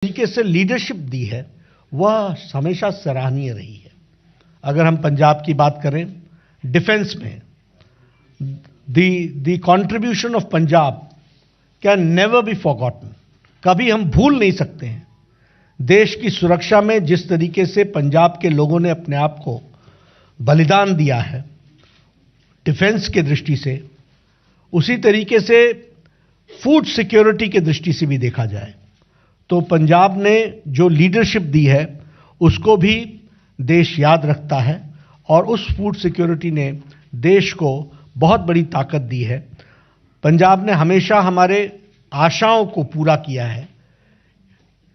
तरीके से लीडरशिप दी है वह हमेशा सराहनीय रही है। अगर हम पंजाब की बात करें, डिफेंस में the contribution of Punjab can never be forgotten. कभी हम भूल नहीं सकते हैं देश की सुरक्षा में जिस तरीके से पंजाब के लोगों ने अपने आप को बलिदान दिया है डिफेंस के दृष्टि से, उसी तरीके से फूड सिक्योरिटी के दृष्टि से भी देखा जाए तो पंजाब ने जो लीडरशिप दी है उसको भी देश याद रखता है और उस फूड सिक्योरिटी ने देश को बहुत बड़ी ताकत दी है। पंजाब ने हमेशा हमारे आशाओं को पूरा किया है।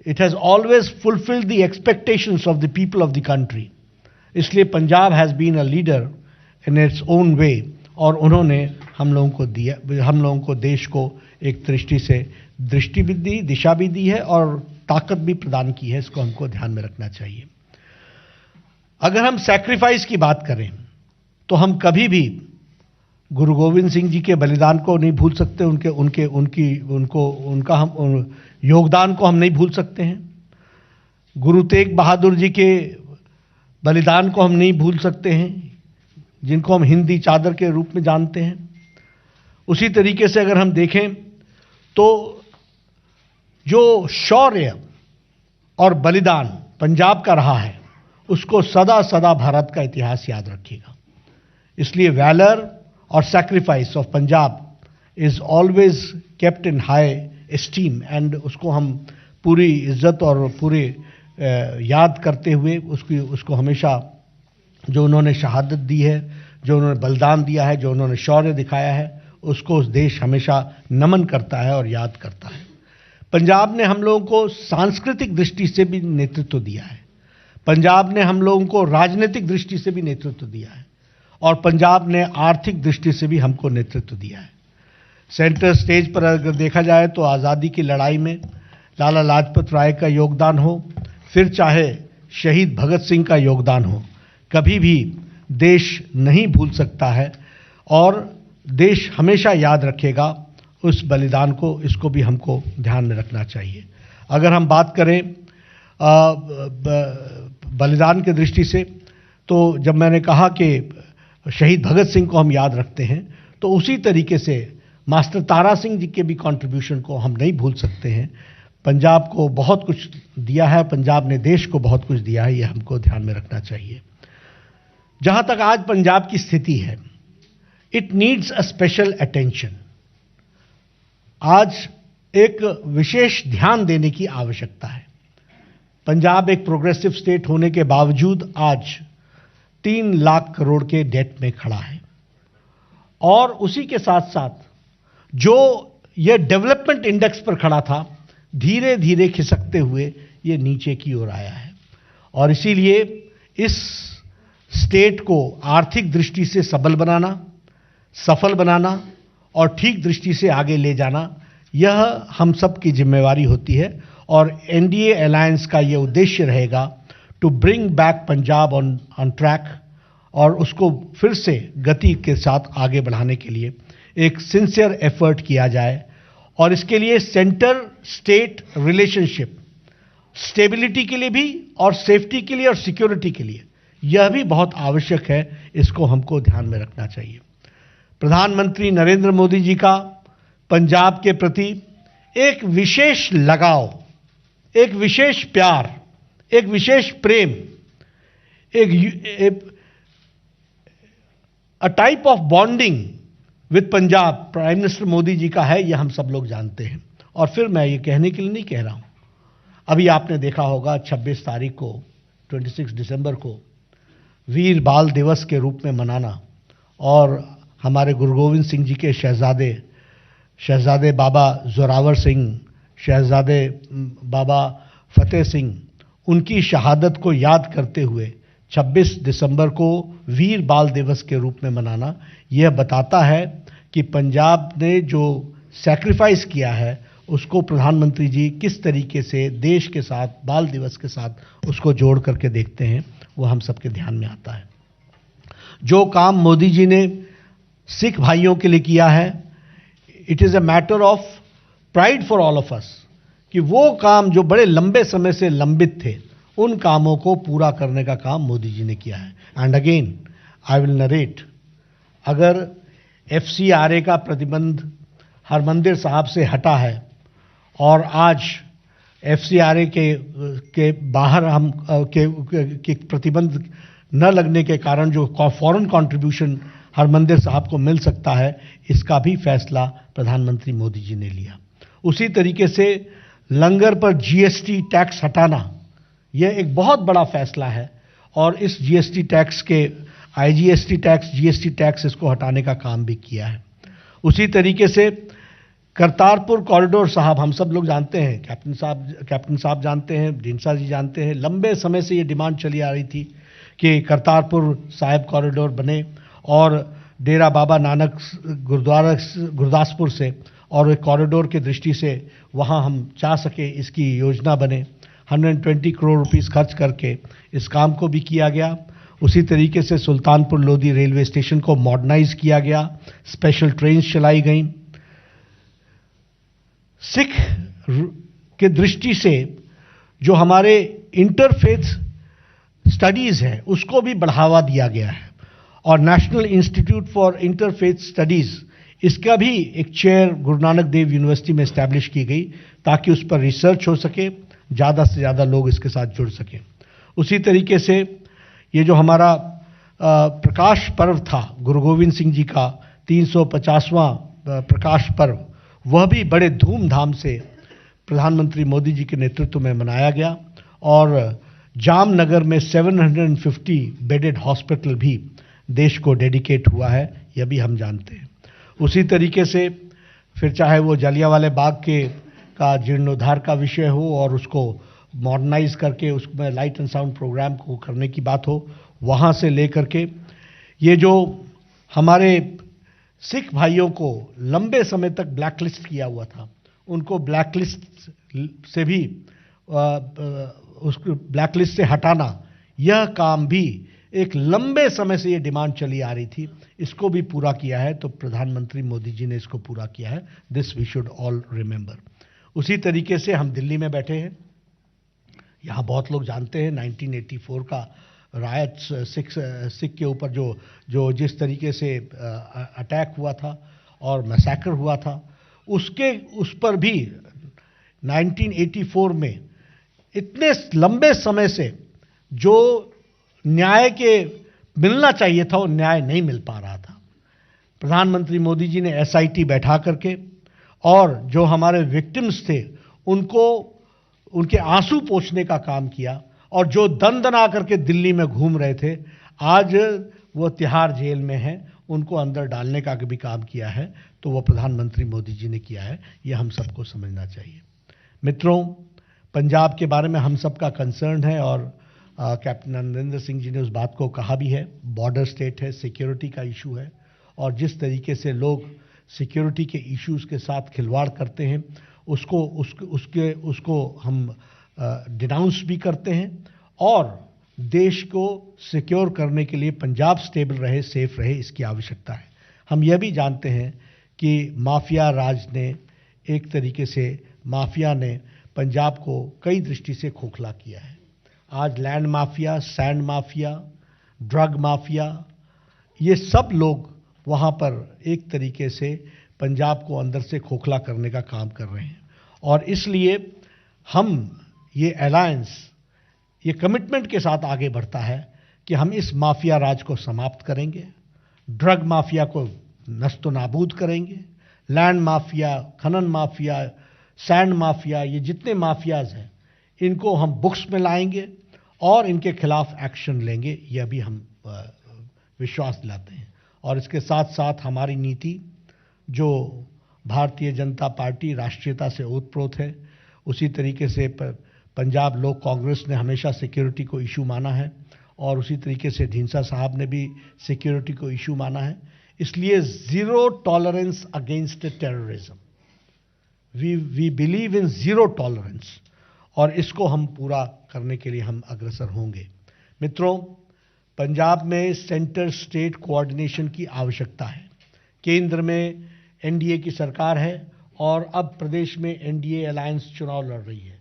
It has always fulfilled the expectations of the people of the country. इसलिए Punjab has been a leader in its own way और उन्होंने हम लोगों को दिया, हम लोगों को देश को एक दृष्टि से दृष्टि भी दी, दिशा भी दी है और ताकत भी प्रदान की है। इसको हमको ध्यान में रखना चाहिए। अगर हम सैक्रिफाइस की बात करें तो हम कभी भी गुरु गोविंद सिंह जी के बलिदान को नहीं भूल सकते, उनका हम योगदान को हम नहीं भूल सकते हैं। गुरु तेग बहादुर जी के बलिदान को हम नहीं भूल सकते हैं, जिनको हम हिंदी चादर के रूप में जानते हैं। उसी तरीके से अगर हम देखें तो जो शौर्य और बलिदान पंजाब का रहा है उसको सदा सदा भारत का इतिहास याद रखेगा। इसलिए वैलर और sacrifice of Punjab is always kept in high esteem and उसको हम पूरी इज्जत और पूरे याद करते हुए उसको हमेशा जो उन्होंने शहादत दी है, जो उन्होंने बलिदान दिया है, जो उन्होंने शौर्य दिखाया है, उसको उस देश हमेशा नमन करता है और याद करता है। पंजाब ने हम लोगों को सांस्कृतिक दृष्टि से भी नेतृत्व दिया है। पंजाब ने हम लोगों को राजनीतिक दृष्टि से भी नेतृत्व दिया है और पंजाब ने आर्थिक दृष्टि से भी हमको नेतृत्व दिया है। सेंटर स्टेज पर अगर देखा जाए तो आज़ादी की लड़ाई में लाला लाजपत राय का योगदान हो, फिर चाहे शहीद भगत सिंह का योगदान हो, कभी भी देश नहीं भूल सकता है और देश हमेशा याद रखेगा उस बलिदान को। इसको भी हमको ध्यान में रखना चाहिए। अगर हम बात करें बलिदान के दृष्टि से तो जब मैंने कहा कि शहीद भगत सिंह को हम याद रखते हैं तो उसी तरीके से मास्टर तारा सिंह जी के भी कंट्रीब्यूशन को हम नहीं भूल सकते हैं। पंजाब को बहुत कुछ दिया है, पंजाब ने देश को बहुत कुछ दिया है, ये हमको ध्यान में रखना चाहिए। जहां तक आज पंजाब की स्थिति है, it needs a special attention. आज एक विशेष ध्यान देने की आवश्यकता है। पंजाब एक प्रोग्रेसिव स्टेट होने के बावजूद आज 3 लाख करोड़ के डेट में खड़ा है और उसी के साथ साथ जो ये डेवलपमेंट इंडेक्स पर खड़ा था, धीरे धीरे खिसकते हुए ये नीचे की ओर आया है और इसीलिए इस स्टेट को आर्थिक दृष्टि से सबल बनाना, सफल बनाना और ठीक दृष्टि से आगे ले जाना, यह हम सब की जिम्मेवारी होती है और एनडीए अलायंस का यह उद्देश्य रहेगा to bring back Punjab on track और उसको फिर से गति के साथ आगे बढ़ाने के लिए एक सिंसियर एफर्ट किया जाए। और इसके लिए सेंटर स्टेट रिलेशनशिप स्टेबिलिटी के लिए भी और सेफ्टी के लिए और सिक्योरिटी के लिए यह भी बहुत आवश्यक है। इसको हमको ध्यान में रखना चाहिए। प्रधानमंत्री नरेंद्र मोदी जी का पंजाब के प्रति एक विशेष लगाव, एक विशेष प्यार, एक विशेष प्रेम, a type of bonding with Punjab prime minister Modi ji का है, यह हम सब लोग जानते हैं। और फिर मैं ये कहने के लिए नहीं कह रहा हूं, अभी आपने देखा होगा 26 तारीख को 26 दिसंबर को वीर बाल दिवस के रूप में मनाना और हमारे गुरु गोविंद सिंह जी के शहजादे बाबा जोरावर सिंह, शहजादे बाबा फतेह सिंह, उनकी शहादत को याद करते हुए 26 दिसंबर को वीर बाल दिवस के रूप में मनाना, यह बताता है कि पंजाब ने जो सैक्रिफाइस किया है उसको प्रधानमंत्री जी किस तरीके से देश के साथ, बाल दिवस के साथ उसको जोड़ करके देखते हैं, वो हम सबके ध्यान में आता है। जो काम मोदी जी ने सिख भाइयों के लिए किया है, it is a matter of pride for all of us कि वो काम जो बड़े लंबे समय से लंबित थे, उन कामों को पूरा करने का काम मोदी जी ने किया है। And again I will narrate, अगर एफसीआरए का प्रतिबंध हरमंदिर साहब से हटा है और आज एफसीआरए के बाहर हम के प्रतिबंध न लगने के कारण जो फॉरेन कंट्रीब्यूशन हरमंदिर साहब को मिल सकता है, इसका भी फैसला प्रधानमंत्री मोदी जी ने लिया। उसी तरीके से लंगर पर जीएसटी टैक्स हटाना, यह एक बहुत बड़ा फैसला है और इस जीएसटी टैक्स के आईजीएसटी टैक्स, जीएसटी टैक्स, इसको हटाने का काम भी किया है। उसी तरीके से करतारपुर कॉरिडोर साहब, हम सब लोग जानते हैं, कैप्टन साहब जानते हैं, ढींसा जी जानते हैं, लंबे समय से ये डिमांड चली आ रही थी कि करतारपुर साहिब कॉरिडोर बने और डेरा बाबा नानक गुरुद्वारा गुरदासपुर से और एक कॉरिडोर की दृष्टि से वहाँ हम चाह सके इसकी योजना बने। 120 करोड़ रुपीस खर्च करके इस काम को भी किया गया। उसी तरीके से सुल्तानपुर लोधी रेलवे स्टेशन को मॉडर्नाइज किया गया, स्पेशल ट्रेन चलाई गई। सिख के दृष्टि से जो हमारे इंटरफेथ स्टडीज है उसको भी बढ़ावा दिया गया है और national institute for interfaith studies, इसका भी एक चेयर गुरु नानक देव यूनिवर्सिटी में एस्टैब्लिश की गई ताकि उस पर रिसर्च हो सके, ज़्यादा से ज़्यादा लोग इसके साथ जुड़ सकें। उसी तरीके से ये जो हमारा प्रकाश पर्व था, गुरु गोविंद सिंह जी का 350वां प्रकाश पर्व, वह भी बड़े धूमधाम से प्रधानमंत्री मोदी जी के नेतृत्व में मनाया गया और जामनगर में 750 बेडेड हॉस्पिटल भी देश को डेडिकेट हुआ है, यह भी हम जानते हैं। उसी तरीके से फिर चाहे वो जलियांवाला बाग का जीर्णोद्धार का विषय हो और उसको मॉडर्नाइज करके उसमें लाइट एंड साउंड प्रोग्राम को करने की बात हो, वहाँ से लेकर के ये जो हमारे सिख भाइयों को लंबे समय तक ब्लैकलिस्ट किया हुआ था, उनको ब्लैकलिस्ट से भी उसको ब्लैकलिस्ट से हटाना, यह काम भी एक लंबे समय से ये डिमांड चली आ रही थी, इसको भी पूरा किया है। तो प्रधानमंत्री मोदी जी ने इसको पूरा किया है। This we should all remember. उसी तरीके से हम दिल्ली में बैठे हैं, यहाँ बहुत लोग जानते हैं 1984 का रायट सिख के ऊपर जो जिस तरीके से अटैक हुआ था और मैसेकर हुआ था, उस पर भी 1984 में इतने लंबे समय से जो न्याय के मिलना चाहिए था वो न्याय नहीं मिल पा रहा था। प्रधानमंत्री मोदी जी ने एसआईटी बैठा करके और जो हमारे विक्टिम्स थे उनको उनके आंसू पोंछने का काम किया और जो दंदना करके दिल्ली में घूम रहे थे, आज वो तिहाड़ जेल में हैं, उनको अंदर डालने का भी काम किया है। तो वो प्रधानमंत्री मोदी जी ने किया है, ये हम सबको समझना चाहिए। मित्रों, पंजाब के बारे में हम सबका कंसर्न है और कैप्टन नरेंद्र सिंह जी ने उस बात को कहा भी है। बॉर्डर स्टेट है, सिक्योरिटी का इशू है और जिस तरीके से लोग सिक्योरिटी के इश्यूज के साथ खिलवाड़ करते हैं उसको हम डिनाउंस भी करते हैं और देश को सिक्योर करने के लिए पंजाब स्टेबल रहे, सेफ रहे, इसकी आवश्यकता है। हम यह भी जानते हैं कि माफिया राज ने एक तरीके से माफिया ने पंजाब को कई दृष्टि से खोखला किया है। आज land mafia, sand mafia, drug mafia, ये सब लोग वहाँ पर एक तरीके से पंजाब को अंदर से खोखला करने का काम कर रहे हैं और इसलिए हम ये अलायंस ये कमिटमेंट के साथ आगे बढ़ता है कि हम इस माफिया राज को समाप्त करेंगे, ड्रग माफिया को नस्तो नाबूद करेंगे, लैंड माफिया, खनन माफिया, सैंड माफिया, ये जितने माफियाज हैं इनको हम बुक्स में लाएंगे और इनके खिलाफ एक्शन लेंगे, यह भी हम विश्वास दिलाते हैं। और इसके साथ साथ हमारी नीति जो भारतीय जनता पार्टी राष्ट्रीयता से ओतप्रोत है, उसी तरीके से पंजाब लोक कांग्रेस ने हमेशा सिक्योरिटी को इशू माना है और उसी तरीके से ढींसा साहब ने भी सिक्योरिटी को इशू माना है। इसलिए zero tolerance against terrorism, we believe in zero tolerance और इसको हम पूरा करने के लिए हम अग्रसर होंगे। मित्रों, पंजाब में सेंटर स्टेट कोऑर्डिनेशन की आवश्यकता है। केंद्र में एनडीए की सरकार है और अब प्रदेश में एनडीए अलायंस चुनाव लड़ रही है।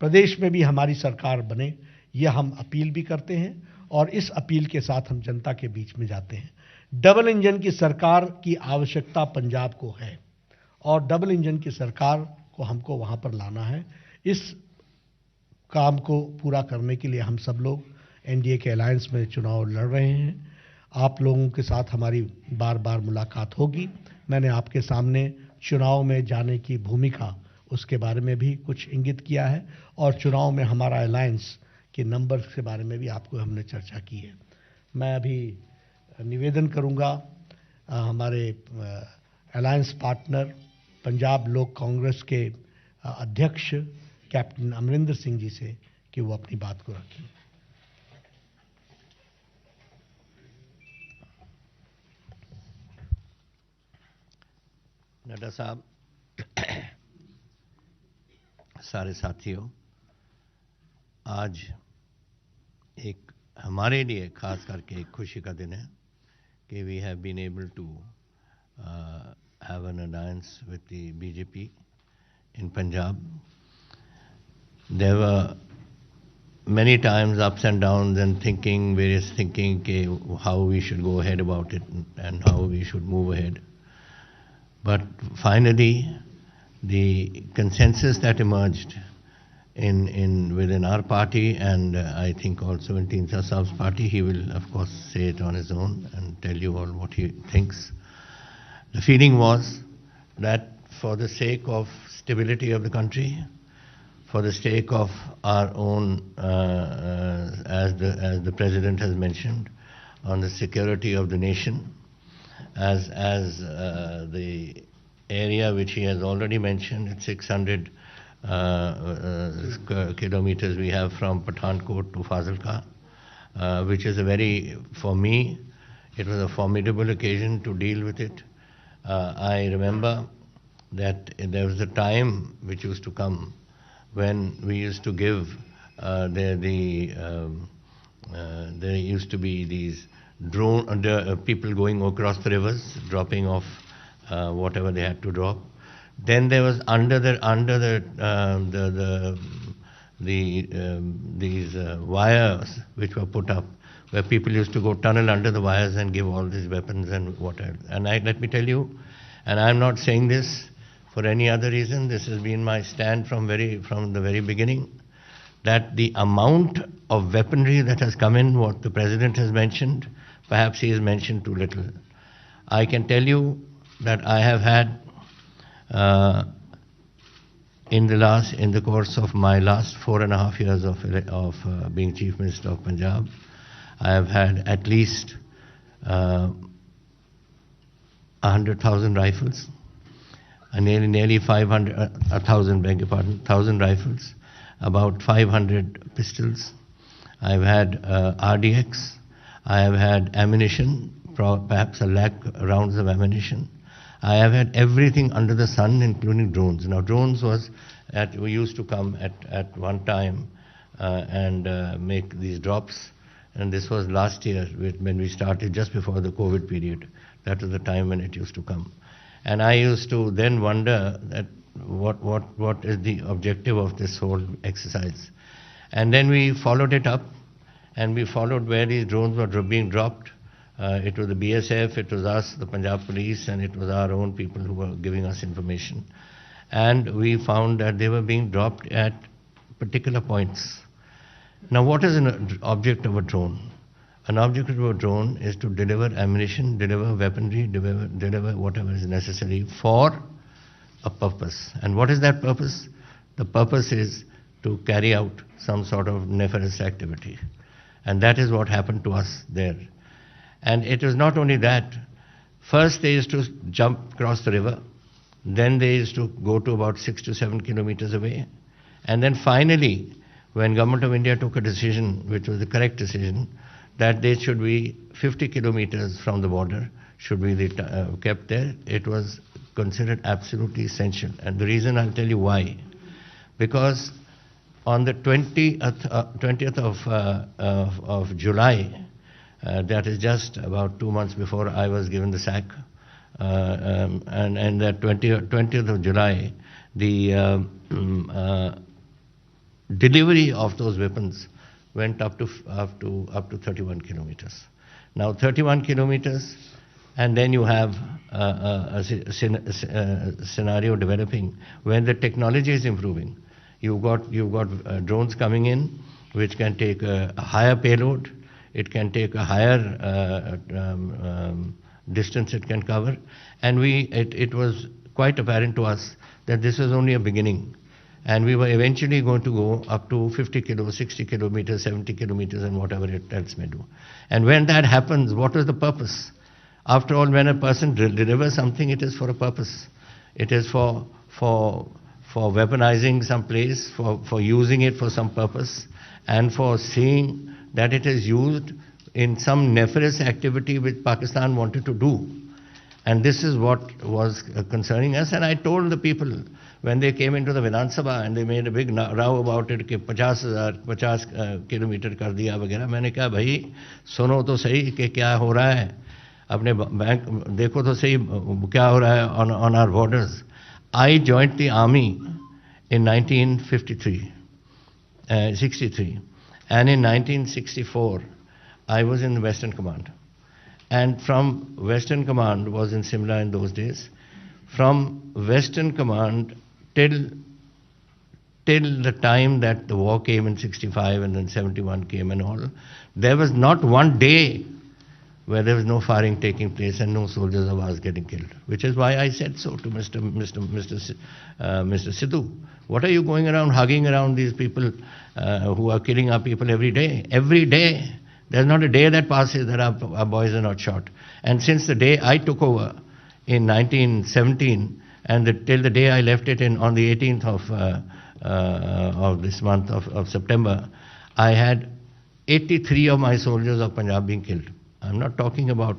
प्रदेश में भी हमारी सरकार बने, यह हम अपील भी करते हैं और इस अपील के साथ हम जनता के बीच में जाते हैं। डबल इंजन की सरकार की आवश्यकता पंजाब को है और डबल इंजन की सरकार को हमको वहां पर लाना है। इस काम को पूरा करने के लिए हम सब लोग एनडीए के अलायंस में चुनाव लड़ रहे हैं। आप लोगों के साथ हमारी बार बार मुलाकात होगी। मैंने आपके सामने चुनाव में जाने की भूमिका, उसके बारे में भी कुछ इंगित किया है और चुनाव में हमारा अलायंस के नंबर्स के बारे में भी आपको हमने चर्चा की है। मैं अभी निवेदन करूंगा हमारे अलायंस पार्टनर पंजाब लोक कांग्रेस के अध्यक्ष कैप्टन अमरिंदर सिंह जी से कि वो अपनी बात को रखें। नड्डा साहब, सारे साथियों, आज एक हमारे लिए खास करके एक खुशी का दिन है कि we have been able to have an alliance with the BJP in Punjab. There were many times ups and downs and various thinking how we should go ahead about it and how we should move ahead. But finally, the consensus that emerged within our party, and I think also in Tinsa Saab's party, he will of course say it on his own and tell you all what he thinks. The feeling was that for the sake of stability of the country, for the sake of our own, as the President has mentioned, on the security of the nation, as the area which he has already mentioned, it's 600 kilometers we have from Pathankot to Fazilka, which is for me, it was a formidable occasion to deal with it. I remember that there was a time which used to come when we used to give, there used to be these people going across the rivers, dropping off whatever they had to drop. Then there was these wires which were put up, where people used to go tunnel under the wires and give all these weapons and whatever. And let me tell you, and I'm not saying this for any other reason, this has been my stand from the very beginning, that the amount of weaponry that has come in, what the President has mentioned, perhaps he has mentioned too little. I can tell you that I have had, in the course of my last 4.5 years of being Chief Minister of Punjab, I have had at least 100,000 rifles, nearly 1,000 rifles, about 500 pistols. I've had RDX. I have had ammunition, perhaps 1 lakh rounds of ammunition. I have had everything under the sun, including drones. Now, drones we used to come at one time and make these drops. And this was last year when we started, just before the COVID period. That was the time when it used to come. And I used to then wonder that what is the objective of this whole exercise. And then we followed it up, and we followed where these drones were being dropped. It was the BSF, it was us, the Punjab police, and it was our own people who were giving us information. And we found that they were being dropped at particular points. Now, what is an object of a drone? An object of a drone is to deliver ammunition, deliver weaponry, deliver whatever is necessary for a purpose. And what is that purpose? The purpose is to carry out some sort of nefarious activity. And that is what happened to us there. And it was not only that. First they used to jump across the river. Then they used to go to about 6 to 7 kilometers away. And then finally, when Government of India took a decision, which was the correct decision, that they should be 50 kilometers from the border, should be kept there, it was considered absolutely essential. And the reason, I'll tell you why. Because on the 20th of July, that is just about 2 months before I was given the sack, and that 20th of July, the delivery of those weapons went up to 31 kilometers. Now 31 kilometers, and then you have a scenario developing when the technology is improving. You've got drones coming in, which can take a higher payload. It can take a higher distance it can cover, and it was quite apparent to us that this was only a beginning. And we were eventually going to go up to 50 kilometers, 60 kilometers, 70 kilometers, and whatever it else may do. And when that happens, what is the purpose? After all, when a person delivers something, it is for a purpose. It is for weaponizing some place, for using it for some purpose, and for seeing that it is used in some nefarious activity which Pakistan wanted to do. And this is what was concerning us. And I told the people, when they came into the Vidhan Sabha and they made a big row about it कि 50 kilometre कर दिया वगैरह, मैंने कहा भाई सुनो तो सही कि क्या हो रहा है, अपने बैंक देखो तो सही क्या हो रहा है on our borders. I joined the army in 1963, 63, and in 1964 I was in the Western Command. And from Western Command was in Simla in those days. From Western Command till the time that the war came in 65 and then 71 came and all, there was not one day where there was no firing taking place and no soldiers of ours getting killed. Which is why I said so to Mr. Sidhu. What are you going around hugging around these people who are killing our people every day? Every day. There's not a day that passes that our boys are not shot. And since the day I took over in 1917 and till the day I left it on the 18th of this month of September, I had 83 of my soldiers of Punjab being killed. I'm not talking about